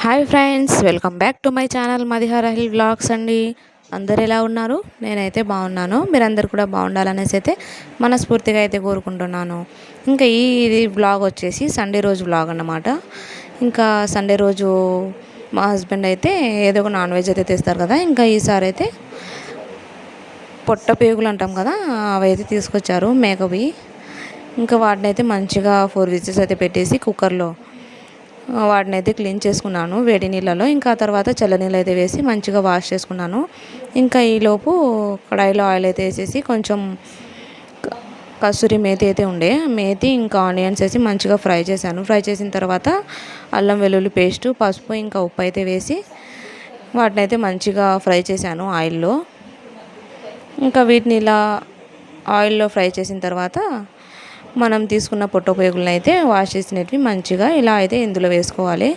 Hi friends, welcome back to my channel మదిహార్ అహిల్ vlogs అండి. అందరు ఎలా ఉన్నారు? నేనైతే బాగున్నాను. మీరందరు కూడా బాగుండాలనేసి అయితే మనస్ఫూర్తిగా అయితే కోరుకుంటున్నాను. ఇంకా ఈ వ్లాగ్ వచ్చేసి సండే రోజు వ్లాగ్ అన్నమాట. ఇంకా సండే రోజు మా హస్బెండ్ అయితే ఏదో ఒక నాన్ వెజ్ అయితే తెస్తారు కదా. ఇంకా ఈసారి అయితే పొట్ట పేగులు అంటాం కదా, అవి అయితే తీసుకొచ్చారు మేకవి. ఇంకా వాటిని అయితే మంచిగా 4 విజిల్స్ అయితే పెట్టేసి కుక్కర్లో వాటిని అయితే క్లీన్ చేసుకున్నాను వేడి నీళ్ళలో. ఇంకా తర్వాత చల్లనీళ్ళు అయితే వేసి మంచిగా వాష్ చేసుకున్నాను. ఇంకా ఈలోపు కడాయిలో ఆయిల్ అయితే వేసేసి కొంచెం కస్తూరి మేతి అయితే ఉండే మేతి ఇంకా ఆనియన్స్ వేసి మంచిగా ఫ్రై చేశాను. ఫ్రై చేసిన తర్వాత అల్లం వెల్లుల్లి పేస్టు, పసుపు ఇంకా ఉప్పు అయితే వేసి వాటిని అయితే మంచిగా ఫ్రై చేశాను ఆయిల్లో. ఇంకా వీటిని ఇలా ఆయిల్లో ఫ్రై చేసిన తర్వాత మనం తీసుకున్న పొట్టపేగులను అయితే వాష్ చేసినవి మంచిగా ఇలా అయితే ఇందులో వేసుకోవాలి.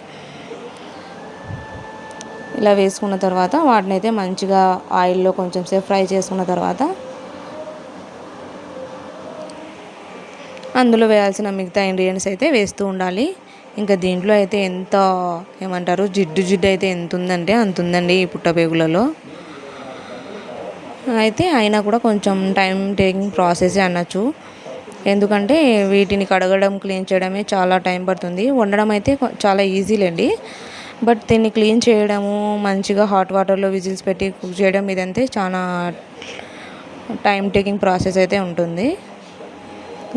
ఇలా వేసుకున్న తర్వాత వాటిని అయితే మంచిగా ఆయిల్లో కొంచెం సేపు ఫ్రై చేసుకున్న తర్వాత అందులో వేయాల్సిన మిగతా ఇంగ్రీడియంట్స్ అయితే వేస్తూ ఉండాలి. ఇంకా దీంట్లో అయితే ఎంత ఏమంటారు జిడ్డు అయితే ఎంత ఉందంటే అంత ఉందండి ఈ పుట్టపేగులలో. అయితే అయినా కూడా కొంచెం టైం టేకింగ్ ప్రాసెస్ అనొచ్చు. ఎందుకంటే వీటిని కడగడం క్లీన్ చేయడమే చాలా టైం పడుతుంది. వండడం అయితే చాలా ఈజీలేండి. బట్ దీన్ని క్లీన్ చేయడము, మంచిగా హాట్ వాటర్లో విజిల్స్ పెట్టి కుక్ చేయడం ఇదంతే చాలా టైం టేకింగ్ ప్రాసెస్ అయితే ఉంటుంది.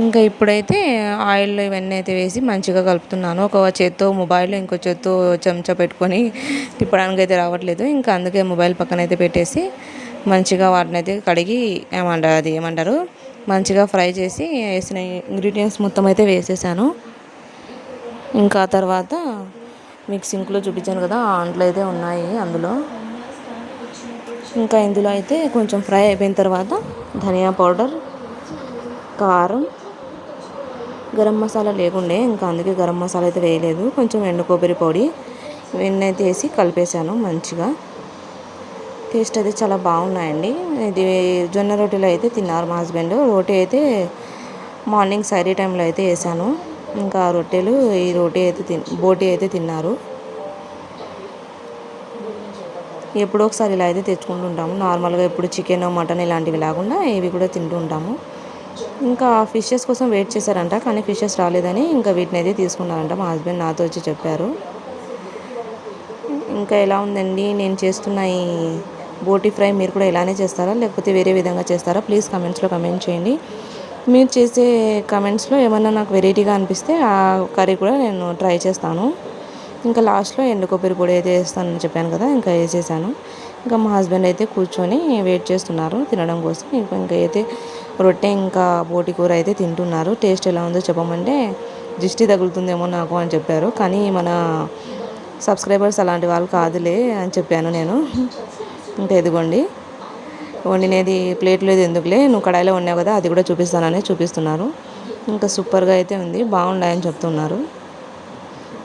ఇంకా ఇప్పుడైతే ఆయిల్లో ఇవన్నీ అయితే వేసి మంచిగా కలుపుతున్నాను. ఒక చేత్తో మొబైల్, ఇంకో చేత్తో చెంచా పెట్టుకొని తిప్పడానికి అయితే రావట్లేదు. ఇంకా అందుకే మొబైల్ పక్కన అయితే పెట్టేసి మంచిగా వాటిని అయితే కడిగి ఏమంటారు మంచిగా ఫ్రై చేసి వేసిన ఇంగ్రీడియంట్స్ మొత్తం అయితే వేసేసాను. ఇంకా తర్వాత మీకు సింక్లో చూపించాను కదా, ఆంట్లు అయితే ఉన్నాయి అందులో. ఇంకా ఇందులో అయితే కొంచెం ఫ్రై అయిపోయిన తర్వాత ధనియా పౌడర్, కారం, గరం మసాలా లేకుండే ఇంకా అందుకే గరం మసాలా అయితే వేయలేదు. కొంచెం ఎండు కొబ్బరి పొడి ఇవన్నీ అయితే వేసి కలిపేశాను మంచిగా. టేస్ట్ అయితే చాలా బాగున్నాయండి. ఇది జొన్న రొట్టెలు అయితే తిన్నారు మా హస్బెండ్. రోటీ అయితే మార్నింగ్ సైరీ టైంలో అయితే వేసాను. ఇంకా రొట్టెలు ఈ బోటీ అయితే తిన్నారు. ఎప్పుడో ఒకసారి ఇలా అయితే తెచ్చుకుంటూ ఉంటాము. నార్మల్గా ఎప్పుడు చికెన్, మటన్ ఇలాంటివి లేకుండా ఇవి కూడా తింటూ ఉంటాము. ఇంకా ఫిషెస్ కోసం వెయిట్ చేశారంట, కానీ ఫిషెస్ రాలేదని ఇంకా వీటిని అయితే తీసుకున్నారంట. మా హస్బెండ్ నాతో వచ్చి చెప్పారు. ఇంకా ఎలా ఉందండి నేను చేస్తున్న ఈ బోటీ ఫ్రై? మీరు కూడా ఇలానే చేస్తారా లేకపోతే వేరే విధంగా చేస్తారా? ప్లీజ్ కమెంట్స్లో కమెంట్ చేయండి. మీరు చేసే కమెంట్స్లో ఏమన్నా నాకు వెరైటీగా అనిపిస్తే ఆ కర్రీ కూడా నేను ట్రై చేస్తాను. ఇంకా లాస్ట్లో ఎండు కొబ్బరి పొడి అయితే వేస్తానని చెప్పాను కదా, ఇంకా వేసేసాను. ఇంకా మా హస్బెండ్ అయితే కూర్చొని వెయిట్ చేస్తున్నారు తినడం కోసం. ఇంకా అయితే రొట్టె ఇంకా బోటి కూర అయితే తింటున్నారు. టేస్ట్ ఎలా ఉందో చెప్పమంటే దిష్టి తగులుతుందేమో నాకు అని చెప్పారు. కానీ మన సబ్స్క్రైబర్స్ అలాంటి వాళ్ళు కాదులే అని చెప్పాను నేను. ఇంకా ఎదుగోండి వండినది ప్లేట్లో ఎందుకులే, నువ్వు కడాయిలో వండావు కదా అది కూడా చూపిస్తానని చూపిస్తున్నారు. ఇంకా సూపర్గా అయితే ఉంది, బాగున్నాయని చెప్తున్నారు.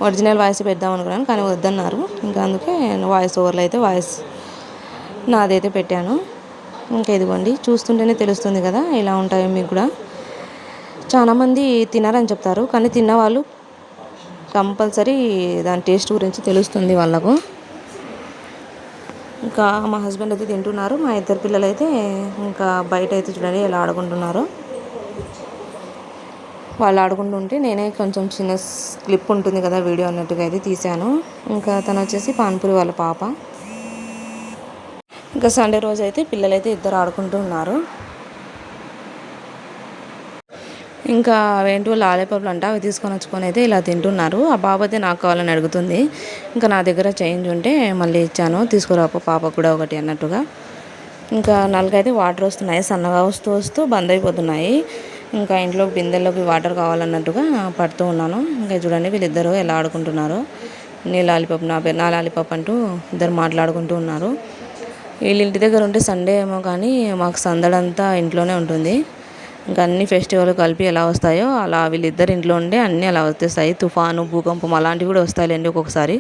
ఒరిజినల్ వాయిస్ పెడదాం అనుకున్నాను కానీ వద్దన్నారు. ఇంకా అందుకే వాయిస్ ఓవర్లో అయితే వాయిస్ నాదైతే పెట్టాను. ఇంకా ఇదిగోండి చూస్తుంటేనే తెలుస్తుంది కదా ఇలా ఉంటాయో. మీకు కూడా చాలామంది తినారని చెప్తారు, కానీ తిన్నవాళ్ళు కంపల్సరీ దాని టేస్ట్ గురించి తెలుస్తుంది వాళ్ళకు. ఇంకా మా హస్బెండ్ అయితే తింటున్నారు. మా ఇద్దరు పిల్లలు అయితే ఇంకా బయట అయితే చూడండి ఎలా ఆడుకుంటున్నారు. వాళ్ళు ఆడుకుంటుంటే నేనే కొంచెం చిన్న క్లిప్ ఉంటుంది కదా వీడియో అన్నట్టుగా అయితే తీశాను. ఇంకా తను వచ్చేసి పాన్పూరి వాళ్ళ పాప. ఇంకా సండే రోజు అయితే పిల్లలు అయితే ఇద్దరు ఆడుకుంటూ ఉన్నారు. ఇంకా అవేంటో లాలీపాప్లు అంట, అవి తీసుకొని వచ్చుకొని అయితే ఇలా తింటున్నారు. ఆ బాబు అయితే నాకు కావాలని అడుగుతుంది. ఇంకా నా దగ్గర చేంజ్ ఉంటే మళ్ళీ ఇచ్చాను, తీసుకురాపో పాప కూడా ఒకటి అన్నట్టుగా. ఇంకా నలుగైతే వాటర్ వస్తున్నాయి, సన్నగా వస్తూ వస్తూ బంద్ అయిపోతున్నాయి. ఇంకా ఇంట్లో బిందెల్లోకి వాటర్ కావాలన్నట్టుగా పడుతూ ఉన్నాను. ఇంకా చూడండి వీళ్ళిద్దరూ ఎలా ఆడుకుంటున్నారు. నీ లాలీపాప్ నా లాలీపాప్ అంటూ ఇద్దరు మాట్లాడుకుంటూ ఉన్నారు. వీళ్ళ ఇంటి దగ్గర ఉంటే సండే ఏమో కానీ మాకు సందడంతా ఇంట్లోనే ఉంటుంది. ఇంకా అన్ని ఫెస్టివల్ కలిపి ఎలా వస్తాయో అలా వీళ్ళిద్దరు ఇంట్లో ఉండే అన్నీ అలా వచ్చేస్తాయి. తుఫాను, భూకంపం అలాంటివి కూడా వస్తాయిలేండి ఒక్కొక్కసారి.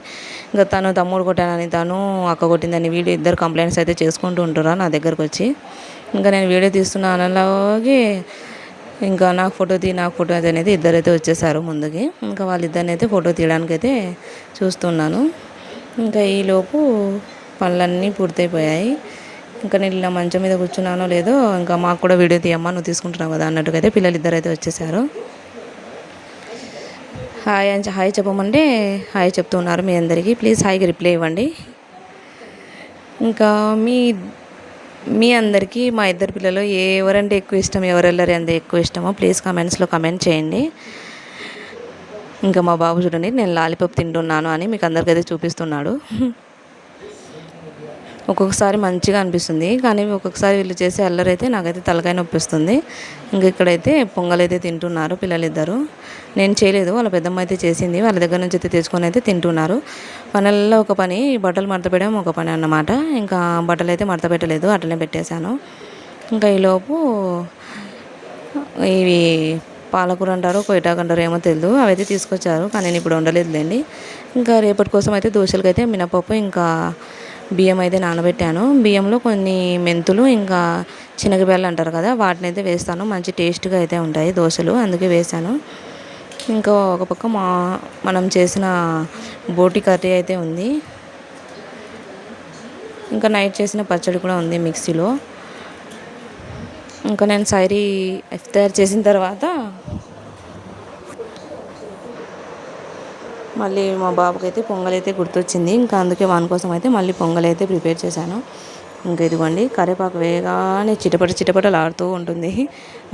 ఇంకా తను తమ్ముడు కొట్టానని, తను అక్క కొట్టిందని వీళ్ళు ఇద్దరు కంప్లైంట్స్ అయితే చేసుకుంటూ ఉంటారా నా దగ్గరకు వచ్చి. ఇంకా నేను వీడియో తీస్తున్నాను అలాగే ఇంకా నాకు ఫోటో అనేది ఇద్దరైతే వచ్చేసారు ముందుకి. ఇంకా వాళ్ళిద్దరిని అయితే ఫోటో తీయడానికి అయితే చూస్తున్నాను. ఇంకా ఈలోపు పనులన్నీ పూర్తయిపోయాయి. ఇంకా నేను ఇలా మంచం మీద కూర్చున్నానో లేదో, ఇంకా మాకు కూడా వీడియో తీయమ్మా నువ్వు తీసుకుంటున్నావు కదా అన్నట్టుగా అయితే పిల్లలు ఇద్దరైతే వచ్చేసారు. హాయ్ చెప్పమంటే హాయ్ చెప్తున్నారు మీ అందరికీ. ప్లీజ్ హాయ్కి రిప్లై ఇవ్వండి. ఇంకా మీ అందరికీ మా ఇద్దరు పిల్లలు ఎవరంటే ఎక్కువ ఇష్టం, ఎవరెల్లరి అంటే ఎక్కువ ఇష్టమో ప్లీజ్ కామెంట్స్లో కమెంట్ చేయండి. ఇంకా మా బాబు చూడండి నేను లాలీపాప్ తింటున్నాను అని మీకు అందరికైతే చూపిస్తున్నాడు. ఒక్కొక్కసారి మంచిగా అనిపిస్తుంది, కానీ ఒక్కొక్కసారి వీళ్ళు చేసే అల్లరి అయితే నాకైతే తలకాయ నొప్పి వస్తుంది. ఇంక ఇక్కడైతే పొంగల్ అయితే తింటున్నారు పిల్లలిద్దరు. నేను చేయలేదు, వాళ్ళ పెద్దమ్మ అయితే చేసింది. వాళ్ళ దగ్గర నుంచి అయితే తెచ్చుకొని అయితే తింటున్నారు. పనుల్లో ఒక పని బట్టలు మడత పెట్టడం ఒక పని అన్నమాట. ఇంకా బట్టలు అయితే మడత పెట్టలేదు, అట్లనే పెట్టేశాను. ఇంకా ఈలోపు ఇవి పాలకూర అంటారు, కొయ్యటాకు అంటారు ఏమో తెలియదు, అవైతే తీసుకొచ్చారు. కానీ నేను ఇప్పుడు వండలేదులేండి. ఇంకా రేపటి కోసం అయితే దోశలకి అయితే మినపప్పు ఇంకా బియ్యం అయితే నానబెట్టాను. బియ్యంలో కొన్ని మెంతులు ఇంకా శనగబెల్లు అంటారు కదా, వాటిని అయితే వేస్తాను. మంచి టేస్ట్గా అయితే ఉంటాయి దోశలు, అందుకే వేసాను. ఇంకా ఒక పక్క మనం చేసిన బోటి కర్రీ అయితే ఉంది. ఇంకా నైట్ చేసిన పచ్చడి కూడా ఉంది మిక్సీలో. ఇంకా నేను సైరీ ఇఫ్తార్ చేసిన తర్వాత మళ్ళీ మా బాబుకి అయితే పొంగల్ అయితే గుర్తొచ్చింది. ఇంకా అందుకే వాని కోసం అయితే మళ్ళీ పొంగల్ అయితే ప్రిపేర్ చేశాను. ఇంకా ఇదిగోండి కరివేపాకు వేగానే చిటపటలాడుతూ ఉంటుంది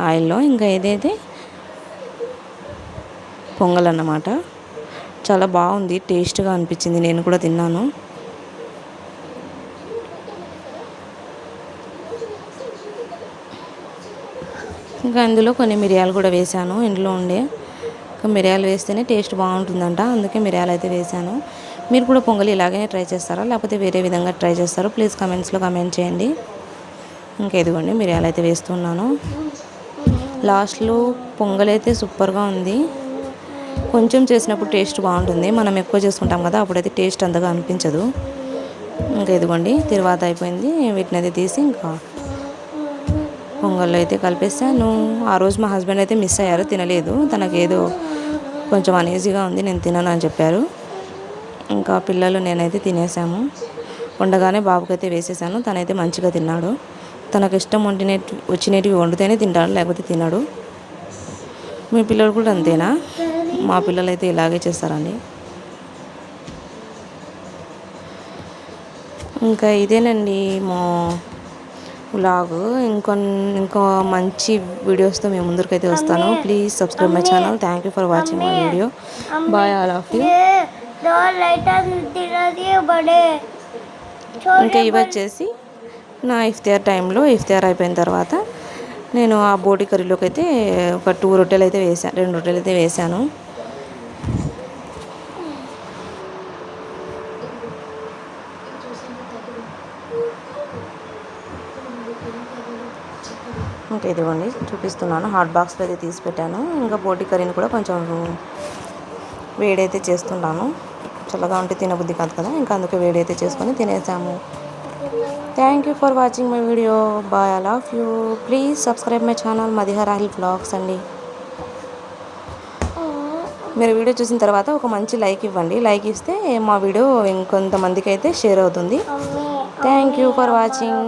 ఆయిల్లో. ఇంకా ఇదైతే పొంగల్ అన్నమాట. చాలా బాగుంది, టేస్ట్గా అనిపించింది, నేను కూడా తిన్నాను. ఇంకా అందులో కొన్ని మిరియాలు కూడా వేసాను ఇంట్లో ఉండే. ఇంకా మిరియాలు వేస్తేనే టేస్ట్ బాగుంటుందంట, అందుకే మిరియాలు అయితే వేసాను. మీరు కూడా పొంగల్ ఇలాగే ట్రై చేస్తారా, లేకపోతే వేరే విధంగా ట్రై చేస్తారో ప్లీజ్ కమెంట్స్లో కమెంట్ చేయండి. ఇంకా ఇదిగోండి మిరియాలు అయితే వేస్తున్నాను. లాస్ట్లో పొంగల్ అయితే సూపర్గా ఉంది. కొంచెం చేసినప్పుడు టేస్ట్ బాగుంటుంది, మనం ఎక్కువ చేసుకుంటాం కదా అప్పుడైతే టేస్ట్ అంతగా అనిపించదు. ఇంకా ఇదిగోండి తిరువాత అయిపోయింది. వీటిని అయితే తీసి ఇంకా పొంగల్లో అయితే కలిపేసాను. ఆ రోజు మా హస్బెండ్ అయితే మిస్ అయ్యారు, తినలేదు. తనకు ఏదో కొంచెం అనీజీగా ఉంది, నేను తినను అని చెప్పారు. ఇంకా పిల్లలు నేనైతే తినేసాము. వండగానే బాబుకైతే వేసేసాను, తనైతే మంచిగా తిన్నాడు. తనకు ఇష్టం వచ్చినవి వండితేనే తింటాడు, లేకపోతే తినడు. మీ పిల్లలు కూడా అంతేనా? మా పిల్లలు అయితే ఇలాగే చేస్తారండి. ఇంకా ఇదేనండి మా వ్లాగ్. ఇంకో మంచి వీడియోస్తో మేము ముందరికైతే వస్తాను. Please subscribe my channel. Thank you for watching my video. Bye all of you. ఇంకా ఇవి వచ్చేసి నా ఇఫ్తార్ టైంలో, ఇఫ్తార్ అయిపోయిన తర్వాత నేను ఆ బోటి కర్రీలోకి అయితే ఒక 2 రొట్టెలు అయితే వేసాను, 2 రొట్టెలు అయితే వేసాను. ఇంకా ఇదిగోండి చూపిస్తున్నాను, హాట్ బాక్స్లో అయితే తీసి పెట్టాను. ఇంకా బోటి కర్రీని కూడా కొంచెం వేడైతే చేస్తున్నాను, చల్లగా ఉంటే తినబుద్ధి కాదు కదా, ఇంకా అందుకే వేడైతే చేసుకొని తినేసాము. Thank you for watching my video. Bye all of you. Please subscribe my channel Madiha Rahil vlogs అండి. మీరు వీడియో చూసిన తర్వాత ఒక మంచి లైక్ ఇవ్వండి. లైక్ ఇస్తే మా వీడియో ఇంకొంతమందికి అయితే షేర్ అవుతుంది. Thank you for watching.